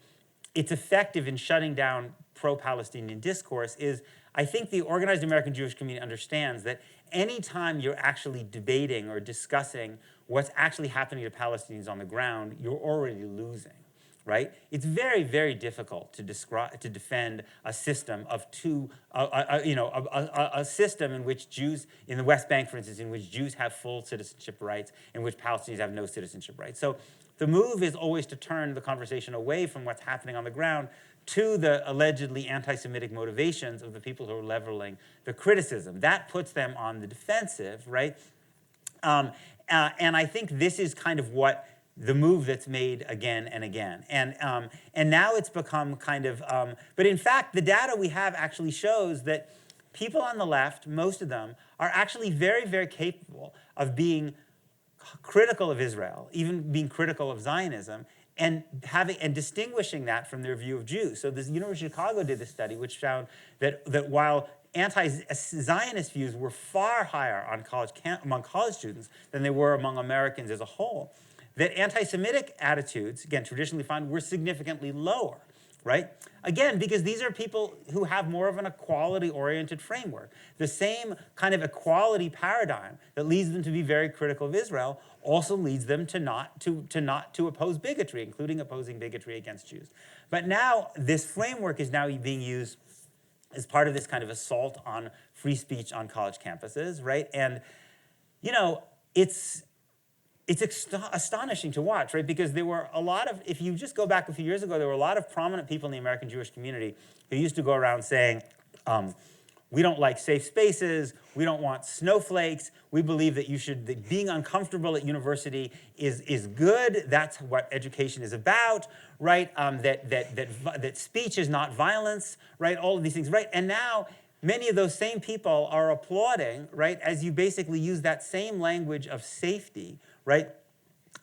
it's effective in shutting down pro-Palestinian discourse is I think the organized American Jewish community understands that anytime you're actually debating or discussing what's actually happening to Palestinians on the ground, you're already losing, right? It's very, very difficult to defend a system of a system in which Jews, in the West Bank, for instance, in which Jews have full citizenship rights, in which Palestinians have no citizenship rights. So the move is always to turn the conversation away from what's happening on the ground to the allegedly anti-Semitic motivations of the people who are leveling the criticism. That puts them on the defensive, right? And I think this is kind of what the move that's made again and again. And now it's become kind of, but in fact, the data we have actually shows that people on the left, most of them, are actually very, very capable of being critical of Israel, even being critical of Zionism, and distinguishing that from their view of Jews. So the University of Chicago did this study, which found that while anti-Zionist views were far higher among college students than they were among Americans as a whole, that anti-Semitic attitudes, again, traditionally found, were significantly lower, right? Again, because these are people who have more of an equality-oriented framework. The same kind of equality paradigm that leads them to be very critical of Israel also leads them to not oppose bigotry, including opposing bigotry against Jews. But now this framework is now being used as part of this kind of assault on free speech on college campuses, right? And, it's astonishing to watch, right? Because there were a lot of, if you just go back a few years ago, there were a lot of prominent people in the American Jewish community who used to go around saying, we don't like safe spaces, we don't want snowflakes, we believe that being uncomfortable at university is good, that's what education is about, right? That speech is not violence, right? All of these things, right? And now, many of those same people are applauding, right, as you basically use that same language of safety, right,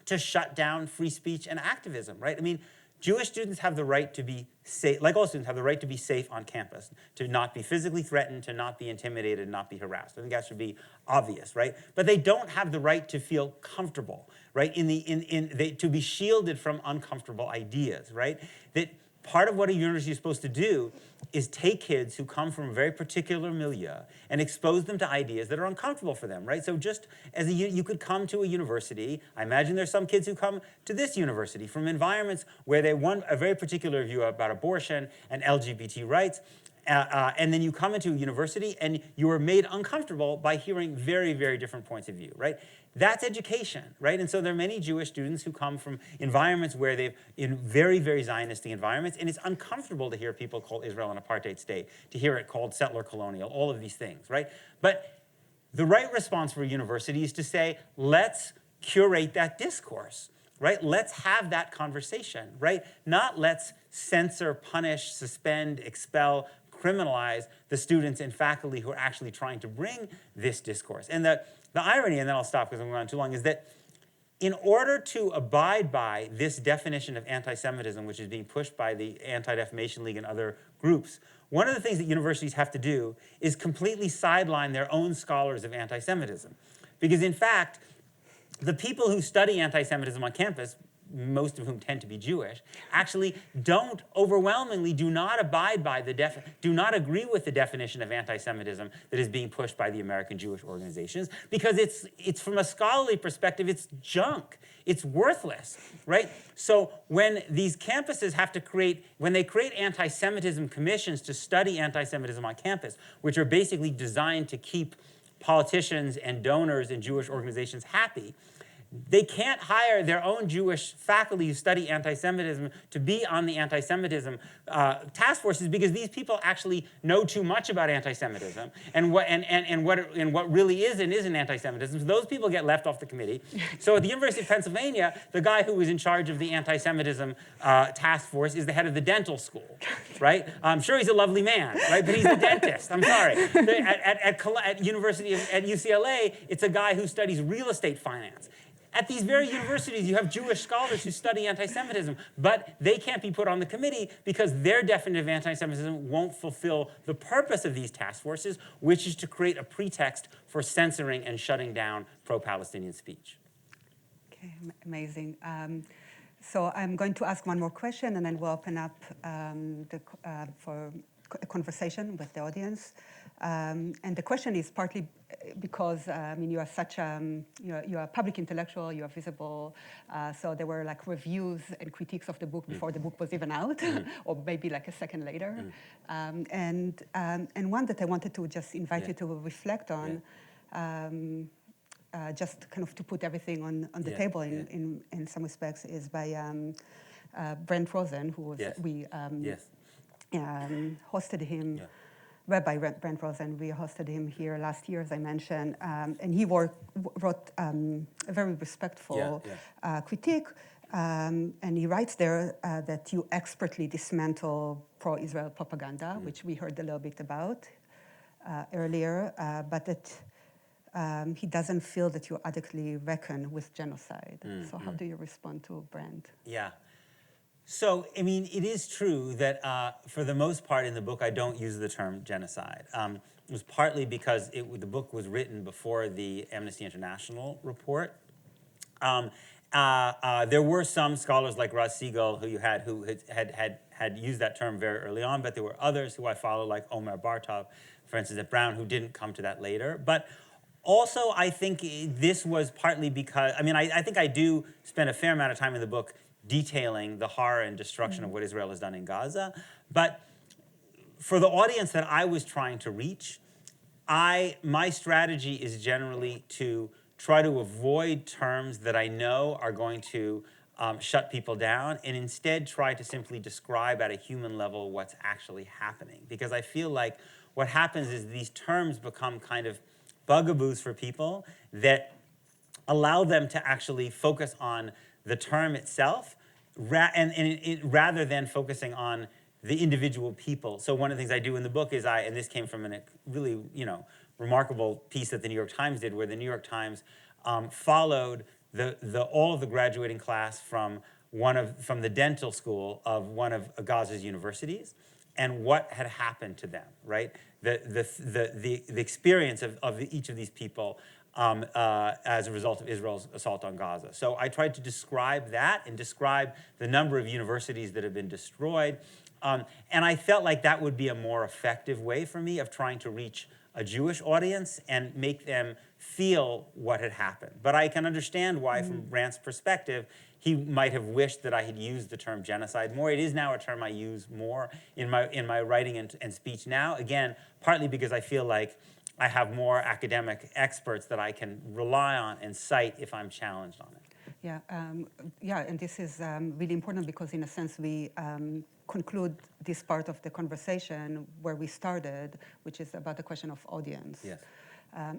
to shut down free speech and activism, right? I mean, Jewish students have the right to be safe, like all students have the right to be safe on campus, to not be physically threatened, to not be intimidated, not be harassed. I think that should be obvious, right? But they don't have the right to feel comfortable, right? To be shielded from uncomfortable ideas, right? That part of what a university is supposed to do is take kids who come from a very particular milieu and expose them to ideas that are uncomfortable for them, right? So just as you could come to a university, I imagine there's some kids who come to this university from environments where they want a very particular view about abortion and LGBT rights, and then you come into a university and you are made uncomfortable by hearing very, very different points of view, right? That's education, right? And so there are many Jewish students who come from environments where in very, very Zionistic environments, and it's uncomfortable to hear people call Israel an apartheid state, to hear it called settler colonial, all of these things, right? But the right response for a university is to say, let's curate that discourse, right? Let's have that conversation, right? Not let's censor, punish, suspend, expel, criminalize the students and faculty who are actually trying to bring this discourse. And the irony, and then I'll stop because I'm going on too long, is that in order to abide by this definition of anti-Semitism, which is being pushed by the Anti-Defamation League and other groups, one of the things that universities have to do is completely sideline their own scholars of anti-Semitism. Because in fact, the people who study anti-Semitism on campus, most of whom tend to be Jewish, actually overwhelmingly do not abide by do not agree with the definition of anti-Semitism that is being pushed by the American Jewish organizations, because it's from a scholarly perspective, it's junk. It's worthless, right? So when these campuses when they create anti-Semitism commissions to study anti-Semitism on campus, which are basically designed to keep politicians and donors and Jewish organizations happy, They can't hire their own Jewish faculty who study anti-Semitism to be on the anti-Semitism task forces because these people actually know too much about anti-Semitism and what really is and isn't anti-Semitism. So those people get left off the committee. So at the University of Pennsylvania, the guy who was in charge of the anti-Semitism task force is the head of the dental school, right? I'm sure he's a lovely man, right? But he's a dentist. I'm sorry. At UCLA, it's a guy who studies real estate finance. At these very universities, you have Jewish scholars who study anti-Semitism, but they can't be put on the committee because their definition of anti-Semitism won't fulfill the purpose of these task forces, which is to create a pretext for censoring and shutting down pro-Palestinian speech. Okay, amazing. So I'm going to ask one more question, and then we'll open up for a conversation with the audience. And the question is partly because you are such you're a public intellectual, you are visible. So there were like reviews and critiques of the book before the book was even out, or maybe like a second later. And one that I wanted to just invite you to reflect on, just kind of to put everything on the table in some respects, is by Brent Rosen, who was we hosted him. Rabbi Brent Rosen, we hosted him here last year, as I mentioned, and he wrote a very respectful critique, and he writes there that you expertly dismantle pro-Israel propaganda, which we heard a little bit about earlier, but that he doesn't feel that you adequately reckon with genocide. So how do you respond to Brent? Yeah. So, I mean, it is true that for the most part in the book, I don't use the term genocide. It was partly because the book was written before the Amnesty International report. There were some scholars like Raz Siegel who had used that term very early on, but there were others who I follow, like Omer Bartov, for instance, at Brown, who didn't come to that later. But also, I think this was partly because, I think I do spend a fair amount of time in the book detailing the horror and destruction of what Israel has done in Gaza. But for the audience that I was trying to reach, my strategy is generally to try to avoid terms that I know are going to shut people down, and instead try to simply describe at a human level what's actually happening. Because I feel like what happens is these terms become kind of bugaboos for people that allow them to actually focus on the term itself, rather than focusing on the individual people. So one of the things I do in the book is and this came from a really remarkable piece that the New York Times did, where the New York Times followed all of the graduating class from the dental school of one of Gaza's universities, and what had happened to them, right? The experience of each of these people as a result of Israel's assault on Gaza. So I tried to describe that and describe the number of universities that have been destroyed. And I felt like that would be a more effective way for me of trying to reach a Jewish audience and make them feel what had happened. But I can understand why, from Brandt's perspective, he might have wished that I had used the term genocide more. It is now a term I use more in my writing and speech now, again, partly because I feel like I have more academic experts that I can rely on and cite if I'm challenged on it. Yeah, and this is really important because, in a sense, we conclude this part of the conversation where we started, which is about the question of audience. Yes.